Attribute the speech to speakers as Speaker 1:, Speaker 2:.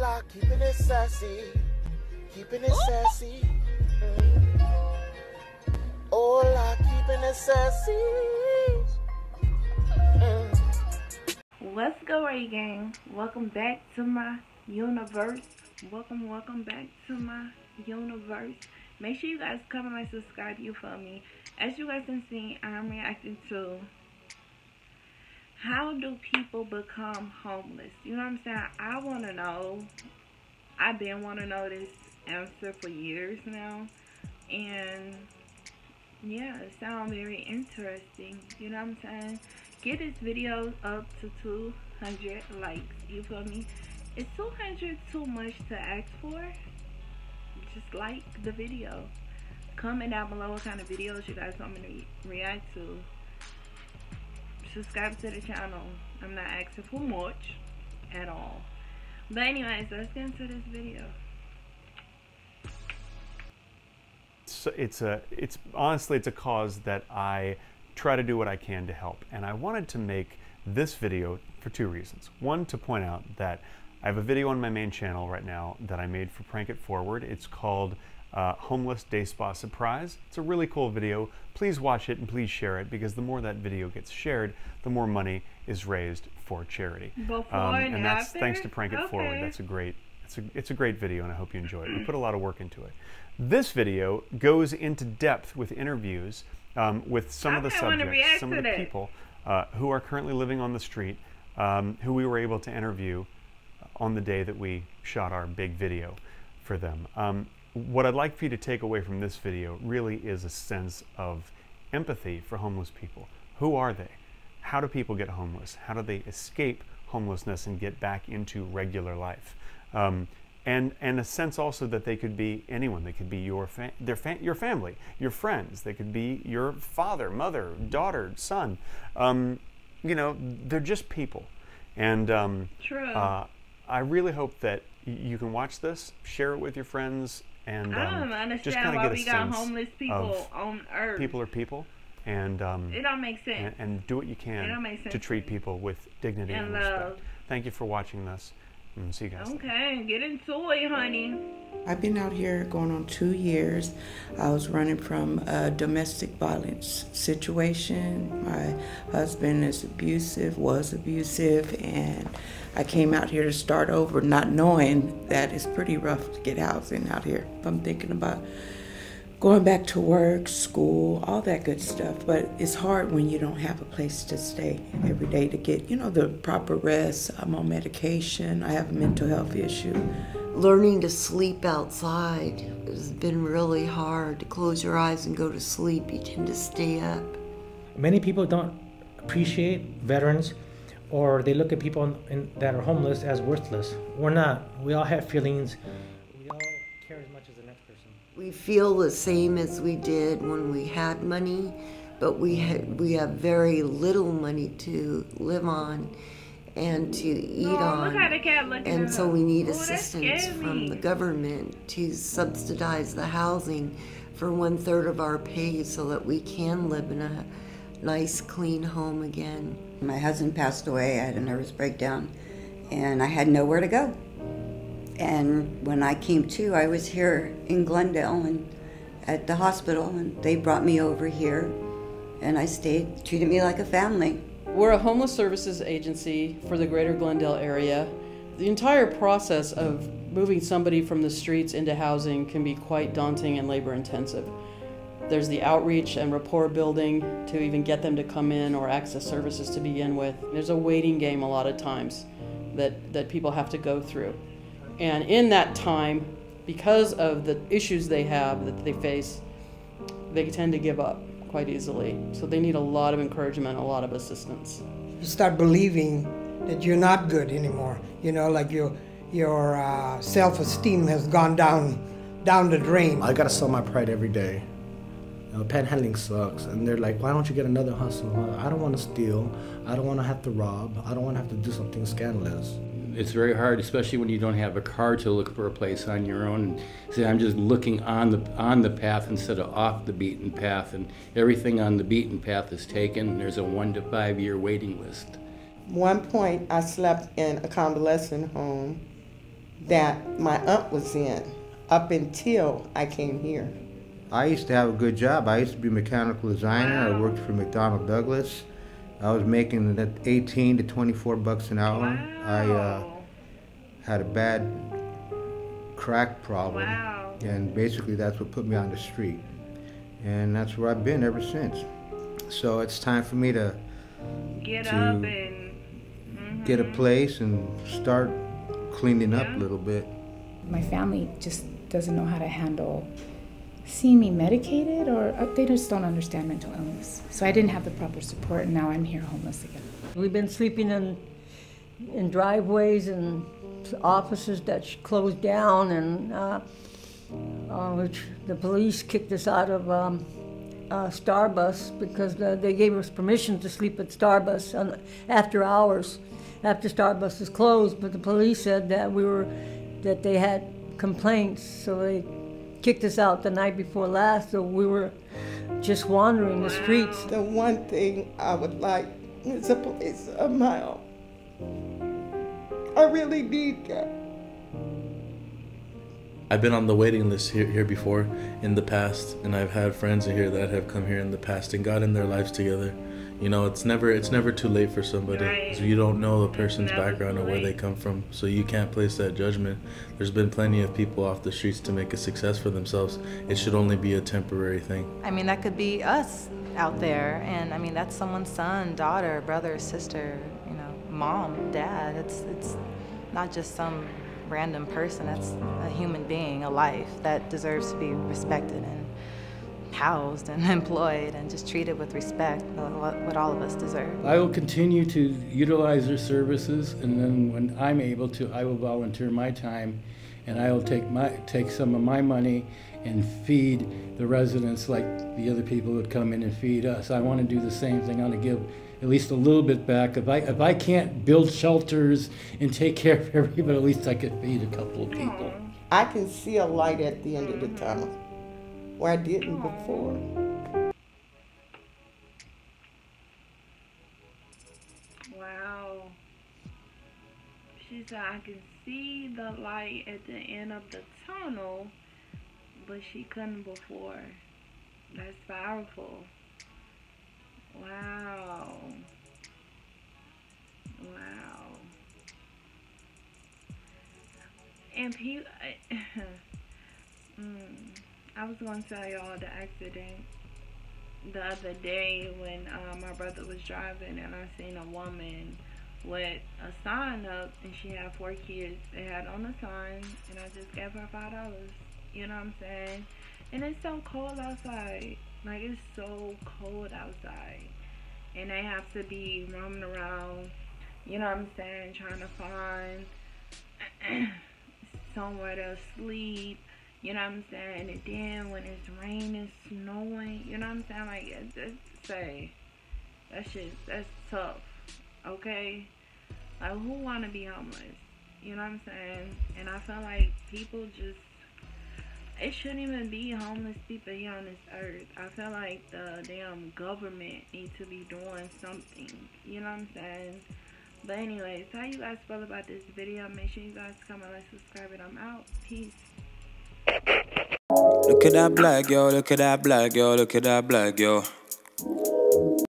Speaker 1: Hola, keeping it sassy, keeping it sassy. Hola, keeping it sassy.
Speaker 2: What's good, Ray Gang? Welcome back to my universe. Welcome back to my universe. Make sure you guys comment and subscribe, you feel me? As you guys can see, I'm reacting to how do people become homeless? You know what I'm saying? I want to know. I've been wanting to know this answer for years now. And yeah, it sounds very interesting. You know what I'm saying? Get this video up to 200 likes. You feel me? Is 200 too much to ask for? Just like the video. Comment down below what kind of videos you guys want me to react to. Subscribe to the channel. I'm not asking for much at all. But anyways, let's get into this video.
Speaker 3: So it's honestly a cause that I try to do what I can to help, and I wanted to make this video for two reasons. One, to point out that I have a video on my main channel right now that I made for Prank It Forward. It's called Homeless Day Spa Surprise. It's a really cool video. Please watch it and please share it, because the more that video gets shared, the more money is raised for charity.
Speaker 2: And
Speaker 3: that's
Speaker 2: after?
Speaker 3: thanks to Prank It Forward. That's a great it's a great video, and I hope you enjoy it. We put a lot of work into it. This video goes into depth with interviews with some of the subjects, some of the people who are currently living on the street, who we were able to interview on the day that we shot our big video for them. What I'd like for you to take away from this video really is a sense of empathy for homeless people. Who are they? How do people get homeless? How do they escape homelessness and get back into regular life? And a sense also that they could be anyone. They could be your family, your friends. They could be your father, mother, daughter, son. You know, they're just people. And
Speaker 2: True.
Speaker 3: I really hope that you can watch this, share it with your friends, and
Speaker 2: I don't understand
Speaker 3: just kind of
Speaker 2: why
Speaker 3: get a
Speaker 2: we got
Speaker 3: sense
Speaker 2: homeless people on Earth.
Speaker 3: People are people, and
Speaker 2: it don't make sense.
Speaker 3: And do what you can to treat people with dignity and respect. Thank you for watching this. See you guys.
Speaker 2: Okay, get into it, honey.
Speaker 4: I've been out here going on 2 years. I was running from a domestic violence situation. My husband is abusive, was abusive, and I came out here to start over, not knowing that it's pretty rough to get housing out here. I'm thinking about going back to work, school, all that good stuff. But it's hard when you don't have a place to stay every day to get, you know, the proper rest. I'm on medication. I have a mental health issue.
Speaker 5: Learning to sleep outside has been really hard. To close your eyes and go to sleep, you tend to stay up.
Speaker 6: Many people don't appreciate veterans, or they look at people that are homeless as worthless. We're not. We all have feelings. We all care as much as the next person.
Speaker 5: We feel the same as we did when we had money, but we have very little money to live on and to eat on.
Speaker 2: Look how the cat looking
Speaker 5: and so we need
Speaker 2: that
Speaker 5: assistance
Speaker 2: scared
Speaker 5: from
Speaker 2: me.
Speaker 5: the government to subsidize the housing for 1/3 of our pay so that we can live in a nice, clean home again.
Speaker 7: My husband passed away. I had a nervous breakdown, and I had nowhere to go. And when I came to, I was here in Glendale and at the hospital, and they brought me over here, and I stayed, treated me like a family.
Speaker 8: We're a homeless services agency for the greater Glendale area. The entire process of moving somebody from the streets into housing can be quite daunting and labor intensive. There's the outreach and rapport building to even get them to come in or access services to begin with. There's a waiting game a lot of times that people have to go through. And in that time, because of the issues they have that they face, they tend to give up quite easily. So they need a lot of encouragement, a lot of assistance.
Speaker 9: You start believing that you're not good anymore. You know, like your self-esteem has gone down the drain.
Speaker 10: I gotta sell my pride every day. You know, panhandling sucks, and they're like, why don't you get another hustle? I don't want to steal. I don't want to have to rob. I don't want to have to do something scandalous.
Speaker 11: It's very hard, especially when you don't have a car to look for a place on your own. See, I'm just looking on the path instead of off the beaten path, and everything on the beaten path is taken. There's a 1 to 5 year waiting list.
Speaker 4: One point, I slept in a convalescent home
Speaker 9: that my aunt was in up until I came here.
Speaker 10: I used to have a good job. I used to be a mechanical designer. I worked for McDonnell Douglas. I was making 18 to 24 bucks an hour. I had a bad crack problem, and basically that's what put me on the street. And that's where I've been ever since. So it's time for me to
Speaker 2: get up and
Speaker 10: get a place and start cleaning up a little bit.
Speaker 12: My family just doesn't know how to handle seeing me medicated, or they just don't understand mental illness. So I didn't have the proper support, and now I'm here homeless again.
Speaker 13: We've been sleeping in driveways and offices that closed down, and which the police kicked us out of Starbus because they gave us permission to sleep at Starbus after hours, after Starbus was closed. But the police said that they had complaints, so they kicked us out the night before last. So we were just wandering the streets.
Speaker 9: The one thing I would like is a place of my own. I really need that.
Speaker 14: I've been on the waiting list here before in the past, and I've had friends in here that have come here in the past and gotten their lives together. You know, it's never too late for somebody. So you don't know the person's background or where they come from, so you can't place that judgment. There's been plenty of people off the streets to make a success for themselves. It should only be a temporary thing.
Speaker 15: I mean, that could be us out there, and I mean, that's someone's son, daughter, brother, sister, you know, mom, dad. It's not just some random person. That's a human being, a life that deserves to be respected and housed and employed and just treated with respect, what all of us deserve.
Speaker 11: I will continue to utilize their services, and then when I'm able to, I will volunteer my time, and I will take some of my money and feed the residents like the other people would come in and feed us. I want to do the same thing. I want to give at least a little bit back. If I can't build shelters and take care of everybody, at least I could feed a couple of people.
Speaker 9: I can see a light at the end of the tunnel where I didn't before.
Speaker 2: Wow. She said, I can see the light at the end of the tunnel, but she couldn't before. That's powerful. Wow. Wow. And people, I was going to tell y'all the accident the other day when my brother was driving, and I seen a woman with a sign up, and she had 4 kids. They had on the sign, and I just gave her $5. You know what I'm saying? And it's so cold outside. Like, it's so cold outside. And they have to be roaming around, you know what I'm saying, trying to find somewhere to sleep. You know what I'm saying? And then when it's raining, snowing, you know what I'm saying? Like, that's tough, okay? Like, who want to be homeless? You know what I'm saying? And I feel like people just, it shouldn't even be homeless people here on this earth. I feel like the damn government needs to be doing something. You know what I'm saying? But anyways, how you guys feel about this video? Make sure you guys comment, like, subscribe, and I'm out. Peace.
Speaker 16: Look at that black girl, look at that black girl, look at that black girl.